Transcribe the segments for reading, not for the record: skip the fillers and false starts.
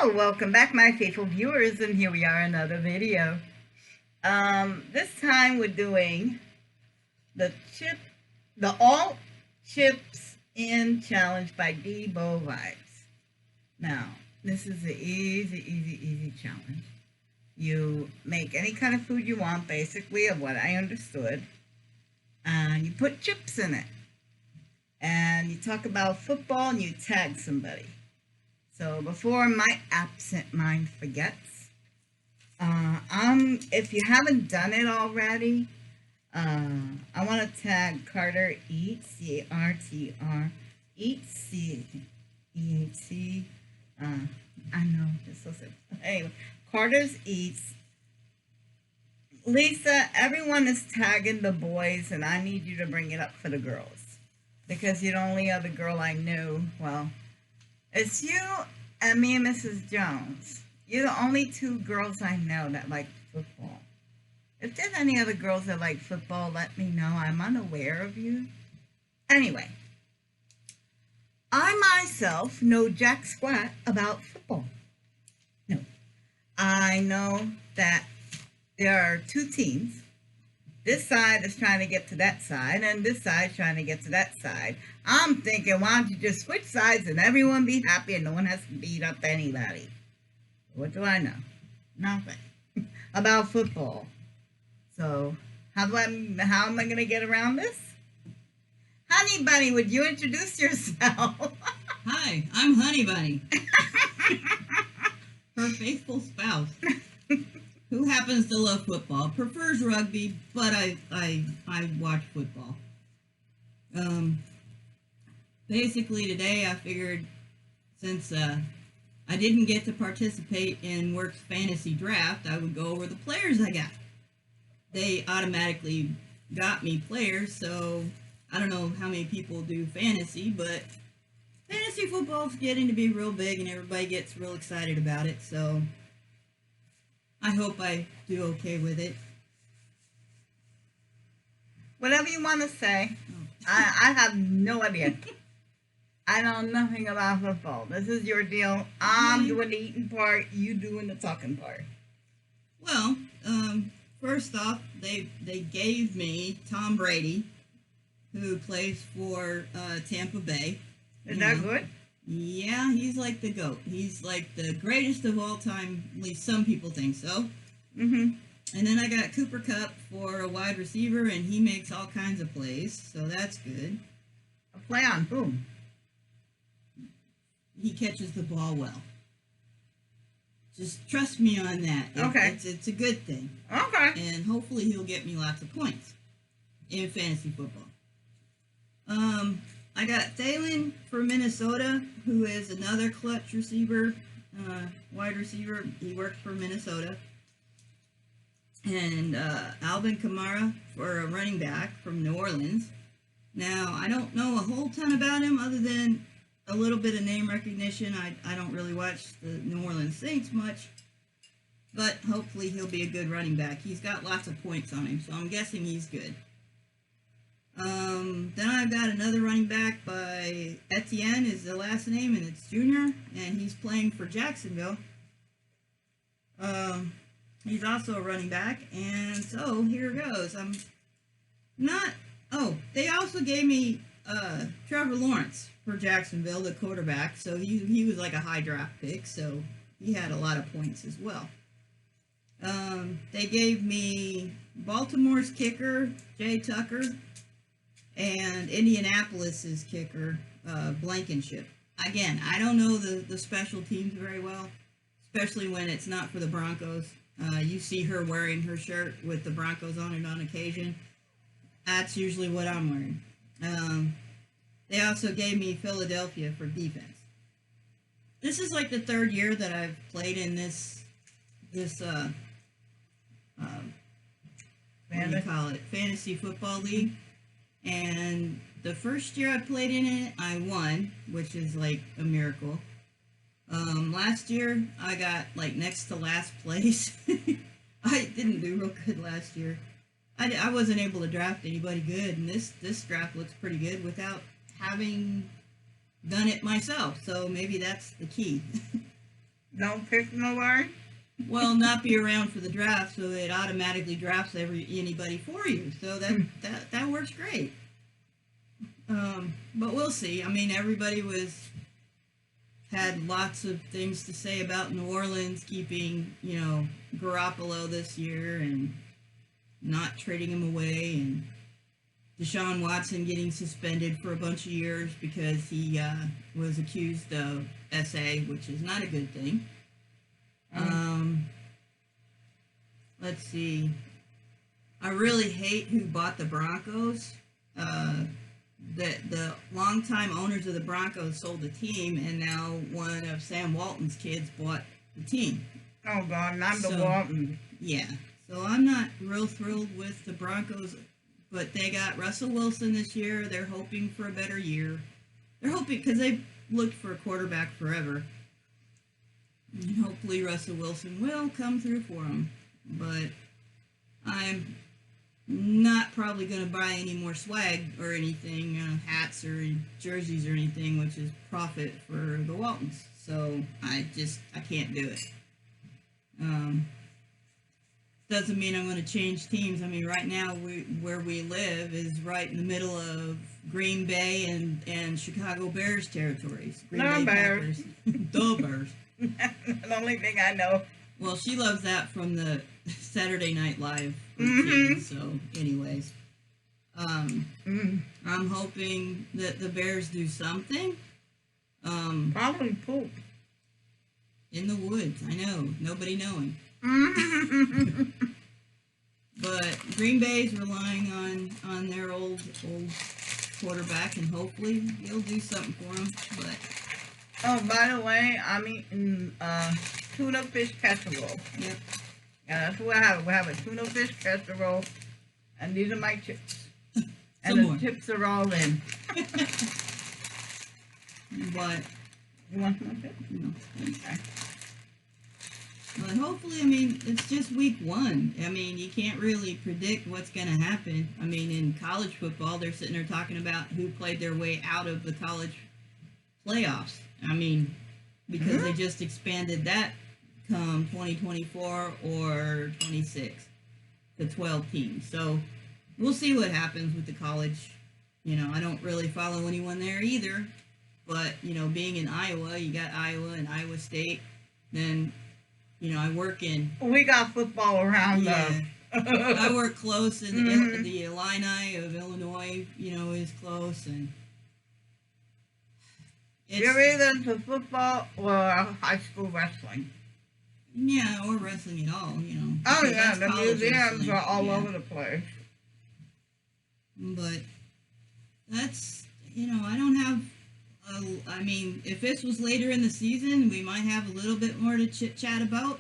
Hello, welcome back, my faithful viewers, and here we are another video. This time we're doing the chip, the all chips in challenge by Debo Vibes. Now, this is an easy challenge. You make any kind of food you want, basically, of what I understood, and you put chips in it, and you talk about football, and you tag somebody. So before my absent mind forgets, if you haven't done it already, I want to tag Carter Eats, C-A-R-T-R, Eats, C-E-A-T. I know, it's so simple. Anyway, Carter's Eats. Lisa, everyone is tagging the boys, and I need you to bring it up for the girls. Because you're the only other girl I knew, well, it's you and me and Mrs. Jones. You're the only two girls I know that like football. If there's any other girls that like football, let me know. I'm unaware of you. Anyway, I myself know jack squat about football. No. I know that there are two teams. This side is trying to get to that side, and this side is trying to get to that side. I'm thinking, why don't you just switch sides and everyone be happy and no one has to beat up anybody? What do I know? Nothing about football. So how am I going to get around this? Honey Bunny, would you introduce yourself? Hi, I'm Honey Bunny, her faithful spouse, who happens to love football, prefers rugby, but I watch football. Basically today I figured since I didn't get to participate in Work's fantasy draft, I would go over the players I got. They automatically got me players, so I don't know how many people do fantasy, but fantasy football's getting to be real big and everybody gets real excited about it, so I hope I do okay with it. Whatever you want to say. I have no idea. I know nothing about football. This is your deal. I'm doing the eating part, you doing the talking part. Well, first off, they gave me Tom Brady, who plays for Tampa Bay. Is that good? Yeah, he's like the GOAT. He's like the greatest of all time. At least some people think so. Mm-hmm. And then I got Cooper Kupp for a wide receiver, and he makes all kinds of plays, so that's good. A play on whom? He catches the ball well. Just trust me on that. Okay. It's a good thing. Okay. And hopefully he'll get me lots of points in fantasy football. I got Thielen for Minnesota, who is another clutch receiver, wide receiver. He works for Minnesota. And Alvin Kamara for a running back from New Orleans. Now, I don't know a whole ton about him other than a little bit of name recognition. I don't really watch the New Orleans Saints much, but hopefully he'll be a good running back. He's got lots of points on him, so I'm guessing he's good. Then I've got another running back by Etienne is the last name, and it's Junior, and he's playing for Jacksonville. He's also a running back, and so here goes. They also gave me Trevor Lawrence for Jacksonville, the quarterback, so he was like a high draft pick, so he had a lot of points as well. They gave me Baltimore's kicker, Jay Tucker, and Indianapolis's kicker, Blankenship. Again, I don't know the special teams very well, especially when it's not for the Broncos. You see her wearing her shirt with the Broncos on it on occasion. That's usually what I'm wearing. They also gave me Philadelphia for defense. This is like the third year that I've played in this what do you call it? Fantasy football league. And the first year I played in it, I won, which is like a miracle. Last year, I got like next to last place. I didn't do real good last year. I wasn't able to draft anybody good, and this draft looks pretty good without having done it myself. So maybe that's the key. Don't pick nobody. Well, not be around for the draft, so it automatically drafts anybody for you. So that works great. But we'll see. I mean, everybody had lots of things to say about New Orleans keeping, Garoppolo this year and not trading him away, and Deshaun Watson getting suspended for a bunch of years because he was accused of SA, which is not a good thing. Let's see. I really hate who bought the Broncos. The longtime owners of the Broncos sold the team, and now one of Sam Walton's kids bought the team. Oh God, and I'm the Walton. Yeah. So I'm not real thrilled with the Broncos, but they got Russell Wilson this year. They're hoping for a better year. They're hoping because they've looked for a quarterback forever. And hopefully Russell Wilson will come through for them. But I'm not probably going to buy any more swag or anything, hats or jerseys or anything, which is profit for the Waltons. So I can't do it. Doesn't mean I'm going to change teams. I mean, right now where we live is right in the middle of Green Bay and Chicago Bears territories. No Bears. The Bears. The only thing I know. Well, she loves that from the Saturday Night Live routine. So, anyways, I'm hoping that the Bears do something. Probably poop. In the woods, I know. Nobody knowing. But Green Bay's relying on their old quarterback, and hopefully he'll do something for them. But oh, by the way, I'm eating tuna fish casserole. Yep. Yeah, that's what I have. We have a tuna fish casserole, and these are my chips. And Some the more. chips are all in. But You want some chips? no. Okay. But hopefully, I mean, it's just week one. I mean, you can't really predict what's going to happen. I mean, in college football, they're sitting there talking about who played their way out of the college playoffs. I mean, because they just expanded that come 2024 or 26 to 12 teams. So we'll see what happens with the college. I don't really follow anyone there either. But, being in Iowa, you got Iowa and Iowa State. Then I work in... We got football around Yeah. though. I work close, and Mhm. the Illini of Illinois, is close, and You're either into football or high school wrestling. yeah, or wrestling at all, Oh because yeah, that's the college museums wrestling, are all yeah. over the place. But that's, I don't have. I mean, if this was later in the season, we might have a little bit more to chit chat about.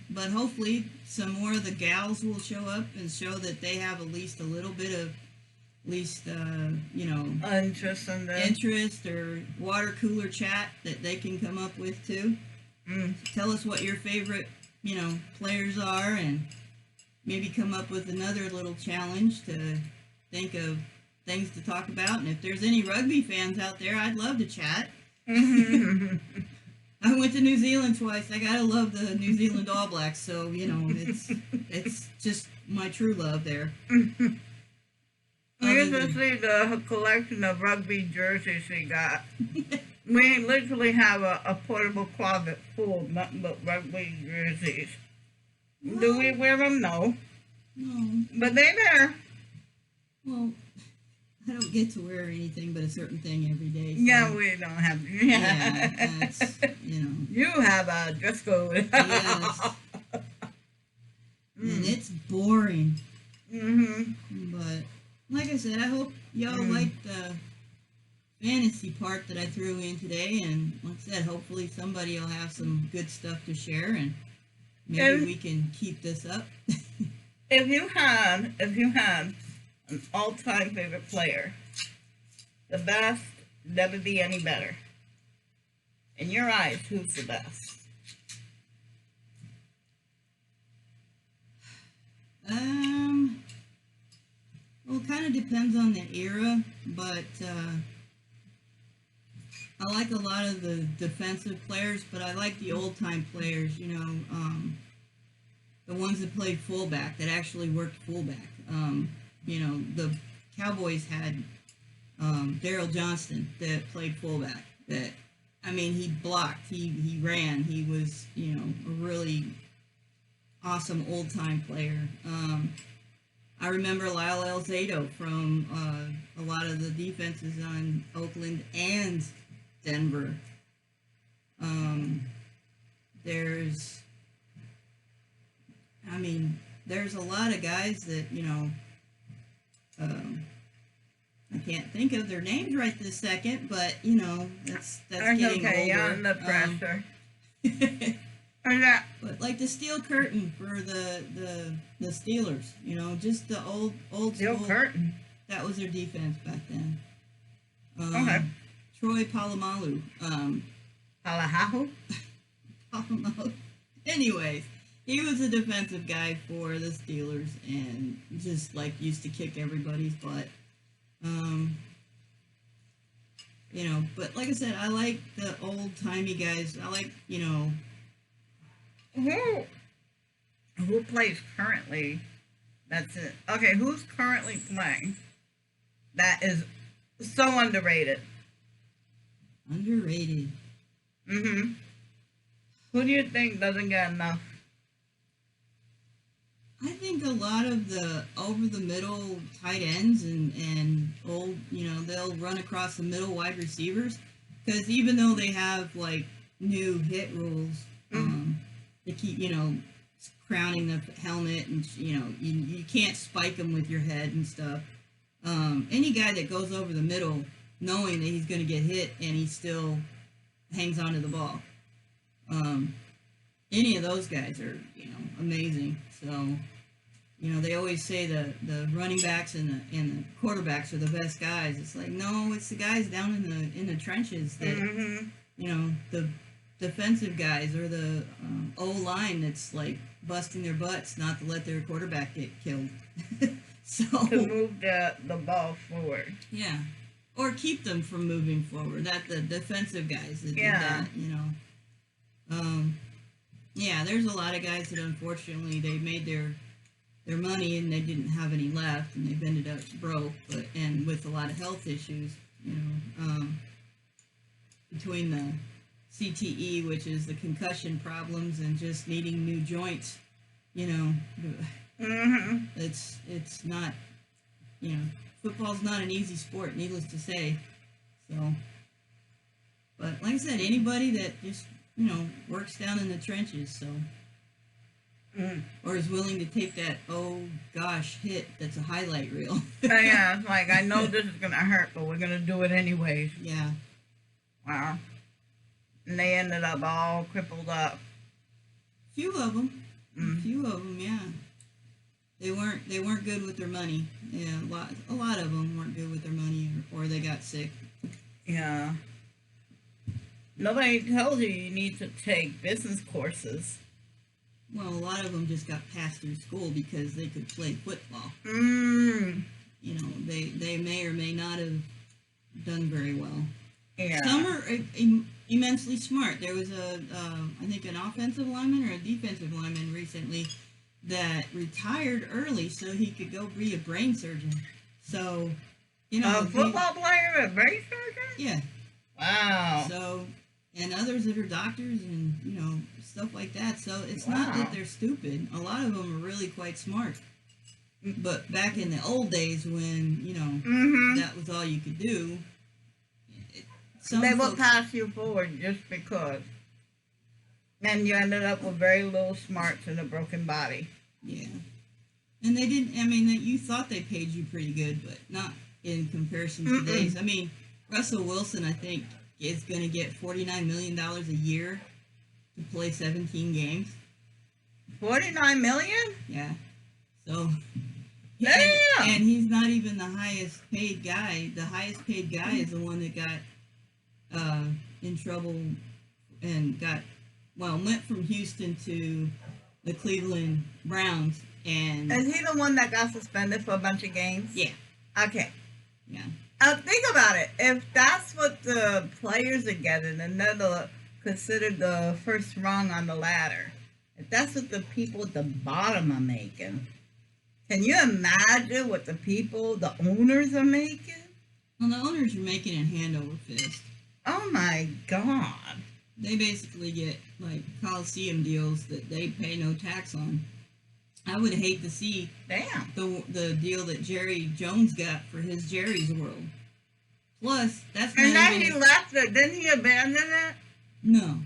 But hopefully, some more of the gals will show up and show that they have at least a little bit of, interest Interesting. interest or water cooler chat that they can come up with too. Tell us what your favorite, players are, and maybe come up with another little challenge to think of things to talk about. And if there's any rugby fans out there, I'd love to chat. I went to New Zealand twice. I gotta love the New Zealand All Blacks. So it's just my true love there. I used to see the collection of rugby jerseys she got. We literally have a portable closet full of nothing but rugby jerseys. Do we wear them? No. No. But they're there. Well, I don't get to wear anything but a certain thing every day. So. Yeah, we don't have. Yeah, that's, You have a dress code. Yes. And it's boring. But like I said, I hope y'all liked the fantasy part that I threw in today. And like I said, hopefully somebody will have some good stuff to share, and maybe we can keep this up. If you had an all-time favorite player, the best, never be any better. In your eyes, who's the best? Well, it kind of depends on the era, but I like a lot of the defensive players, but I like the old time players. The ones that played fullback that actually worked fullback. The Cowboys had Daryl Johnston that played fullback. That I mean, he blocked, he ran, he was a really awesome old time player. I remember Lyle Alzado from a lot of the defenses on Oakland and Denver. There's, I mean, there's a lot of guys that I can't think of their names right this second, but that's getting okay. You're older. under pressure. Yeah. But like the steel curtain for the Steelers, just the old Steel school. curtain. That was their defense back then. Okay. Troy Polamalu. Palahahu? Polamalu. Anyways, he was a defensive guy for the Steelers and just like used to kick everybody's butt. But like I said, I like the old timey guys. I like, Who plays currently? That's it. Okay, who's currently playing? That is so underrated. underrated. Mm-hmm. Who do you think doesn't get enough? I think a lot of the over the middle tight ends and old, they'll run across the middle wide receivers because even though they have like new hit rules, they keep crowning the helmet and you can't spike them with your head and stuff. Any guy that goes over the middle knowing that he's going to get hit and he still hangs onto the ball. Any of those guys are amazing. So they always say the running backs and the quarterbacks are the best guys. It's like, no, it's the guys down in the trenches that the defensive guys or the O line that's like busting their butts not to let their quarterback get killed. So To move the ball forward. yeah, or keep them from moving forward. That the defensive guys that Yeah. did that. Yeah, there's a lot of guys that unfortunately they made their money and they didn't have any left and they've ended up broke, and with a lot of health issues. Between the CTE, which is the concussion problems, and just needing new joints, Mm-hmm. it's not, football's not an easy sport, needless to say. So, but like I said, anybody that just works down in the trenches, so or is willing to take that hit that's a highlight reel. Yeah, it's like, I know this is gonna hurt, but we're gonna do it anyways. Yeah. Wow. And they ended up all crippled up. Few of them. Yeah. They weren't good with their money. Yeah, a lot of them weren't good with their money, or they got sick. Yeah. Nobody tells you need to take business courses. Well, a lot of them just got passed through school because they could play football. They may or may not have done very well. Yeah. Some are immensely smart. There was I think an offensive lineman or a defensive lineman recently that retired early so he could go be a brain surgeon. So, A football player, a brain surgeon? Yeah. Wow. So, and others that are doctors and, stuff like that. So it's not that they're stupid. A lot of them are really quite smart. But back in the old days when, that was all you could do, They will pass you forward just because. And you ended up with very little smarts and a broken body. Yeah. And they didn't, you thought they paid you pretty good, but not in comparison to today's. Russell Wilson, I think, is going to get $49 million a year to play 17 games. 49 million? Yeah. So, Damn! and he's not even the highest paid guy. The highest paid guy is the one that got in trouble and went from Houston to the Cleveland Browns. And Is he the one that got suspended for a bunch of games? yeah. Okay. Yeah. Think about it. If that's what the players are getting, and they're considered the first rung on the ladder, if that's what the people at the bottom are making, can you imagine what the owners are making? Well, the owners are making it hand over fist. Oh my God. They basically get like Coliseum deals that they pay no tax on. I would hate to see Damn. the deal that Jerry Jones got for his Jerry's World. Plus, that's And not then he even left it. Didn't he abandon it? no,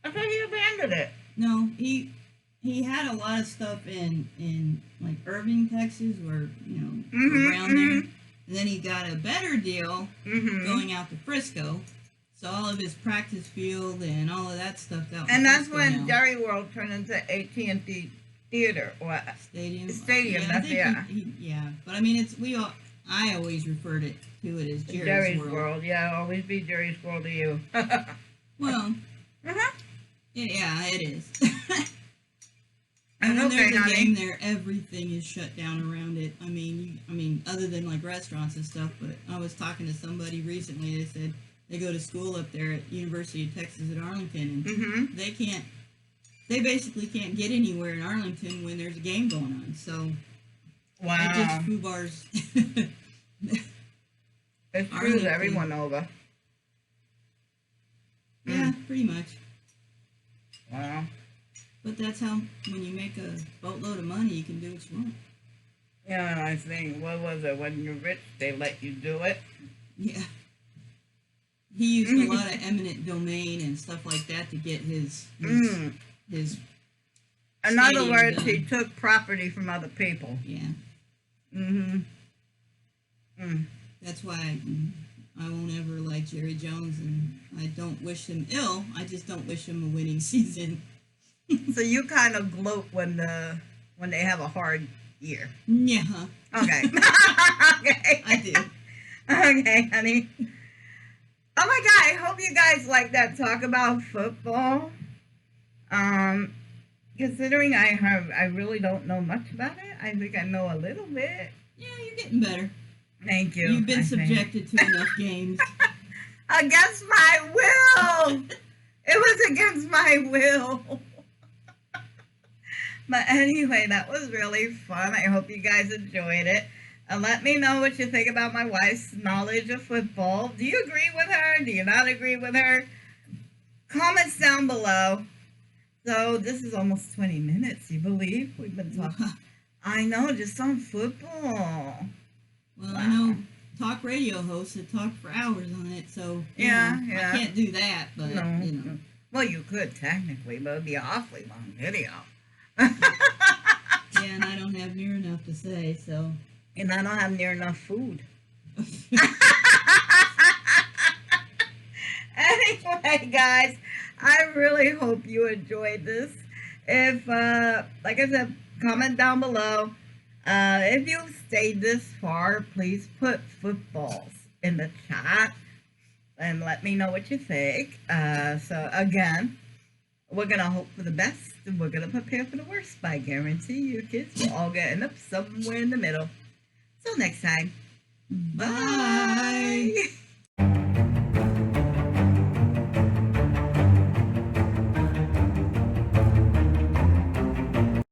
I thought he abandoned it. no. He had a lot of stuff in like Irving, Texas, or around there. And then he got a better deal Mm-hmm. going out to Frisco. So all of his practice field and all of that stuff out. And in that's Frisco when now. Jerry World turned into AT&T Theater. Or Stadium. Stadium, Yeah, I that's- think yeah. yeah. But I mean, I always referred to it as Jerry's, World. Yeah, always be Jerry's World to you. Well, Uh-huh. yeah, it is. And And when okay, there's a honey. game there, everything is shut down around it. I mean, other than like restaurants and stuff. But I was talking to somebody recently. They said they go to school up there at University of Texas at Arlington, and Mm-hmm. they basically can't get anywhere in Arlington when there's a game going on. So it Wow. just foobars. It screws Arlington. everyone over. Yeah, pretty much. Wow. But that's how, when you make a boatload of money, you can do what you want. Yeah, and I think, what was it? When you're rich, they let you do it. Yeah. He used a lot of eminent domain and stuff like that to get his Mm. his In other stadium words, done. he took property from other people. Yeah. Mm-hmm. Mm. That's why I won't ever like Jerry Jones, and I don't wish him ill. I just don't wish him a winning season. So you kind of gloat when they have a hard year. Yeah, Okay. Okay. I do. Okay, honey. Oh my God! I hope you guys like that talk about football. Considering I really don't know much about it. I think I know a little bit. Yeah, you're getting better. Thank you. You've been I think. subjected to enough games. Against my will. It was against my will. But anyway, that was really fun. I hope you guys enjoyed it. And let me know what you think about my wife's knowledge of football. Do you agree with her? Do you not agree with her? Comments down below. So this is almost 20 minutes, you believe? We've been talking. I know, just on football. Well, Wow. I know talk radio hosts that talk for hours on it, so Yeah, know, yeah. I can't do that. But No. you know, Well, you could technically, but it'd be an awfully long video. yeah, and I don't have near enough to say, so. And I don't have near enough food. Anyway, guys, I really hope you enjoyed this. If, like I said, comment down below. If you've stayed this far, please put footballs in the chat and let me know what you think. So, again, we're going to hope for the best and we're going to prepare for the worst. But I guarantee you, kids, we're all getting up somewhere in the middle. Till next time. Bye. Bye.